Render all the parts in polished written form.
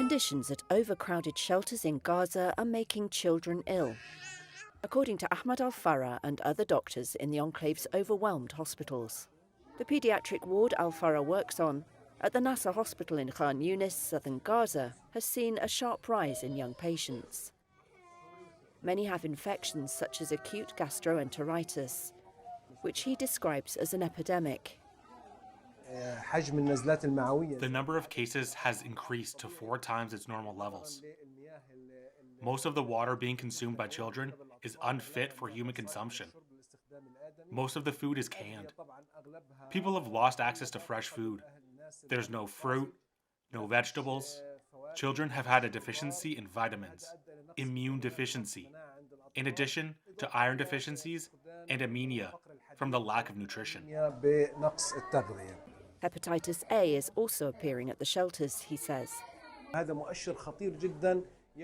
Conditions at overcrowded shelters in Gaza are making children ill, according to Ahmad Al-Farah and other doctors in the enclave's overwhelmed hospitals. The paediatric ward Al-Farah works on at the Nasser hospital in Khan Yunis, southern Gaza, has seen a sharp rise in young patients. Many have infections such as acute gastroenteritis, which he describes as an epidemic. The number of cases has increased to 4 times its normal levels. Most of the water being consumed by children is unfit for human consumption. Most of the food is canned. People have lost access to fresh food. There's no fruit, no vegetables. Children have had a deficiency in vitamins, immune deficiency, in addition to iron deficiencies and anemia from the lack of nutrition. Hepatitis A is also appearing at the shelters, he says.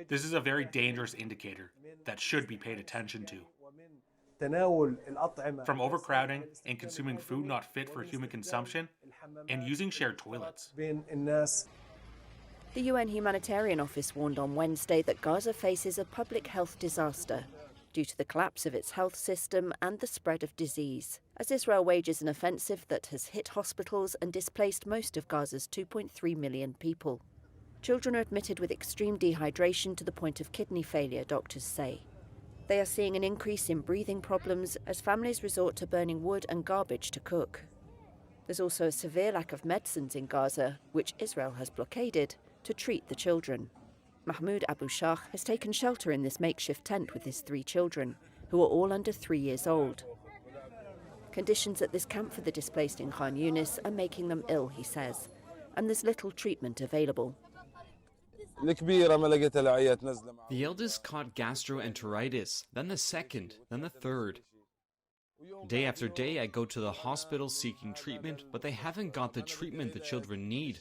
This is a very dangerous indicator that should be paid attention to. From overcrowding and consuming food not fit for human consumption and using shared toilets. The UN Humanitarian Office warned on Wednesday that Gaza faces a public health disaster due to the collapse of its health system and the spread of disease, as Israel wages an offensive that has hit hospitals and displaced most of Gaza's 2.3 million people. Children are admitted with extreme dehydration to the point of kidney failure, doctors say. They are seeing an increase in breathing problems as families resort to burning wood and garbage to cook. There's also a severe lack of medicines in Gaza, which Israel has blockaded, to treat the children. Mahmoud Abu Shah has taken shelter in this makeshift tent with his 3 children, who are all under 3 years old. Conditions at this camp for the displaced in Khan Yunis are making them ill, he says, and there's little treatment available. The eldest caught gastroenteritis, then the second, then the third. Day after day, I go to the hospital seeking treatment, but they haven't got the treatment the children need.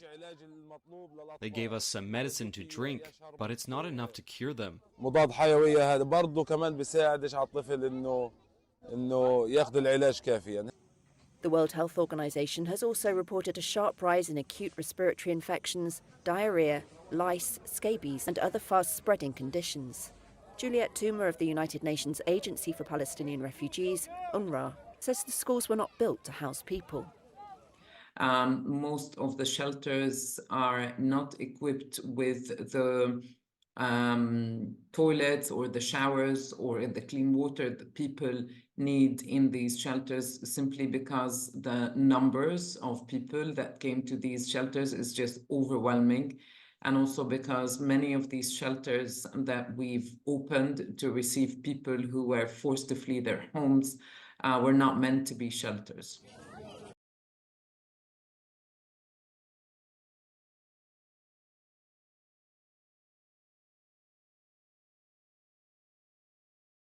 They gave us some medicine to drink, but it's not enough to cure them. The World Health Organization has also reported a sharp rise in acute respiratory infections, diarrhea, lice, scabies, and other fast-spreading conditions. Juliette Toomer of the United Nations Agency for Palestinian Refugees, UNRWA, says the schools were not built to house people. Most of the shelters are not equipped with the toilets or the showers or the clean water that people need in these shelters, simply because the numbers of people that came to these shelters is just overwhelming. And also because many of these shelters that we've opened to receive people who were forced to flee their homes were not meant to be shelters.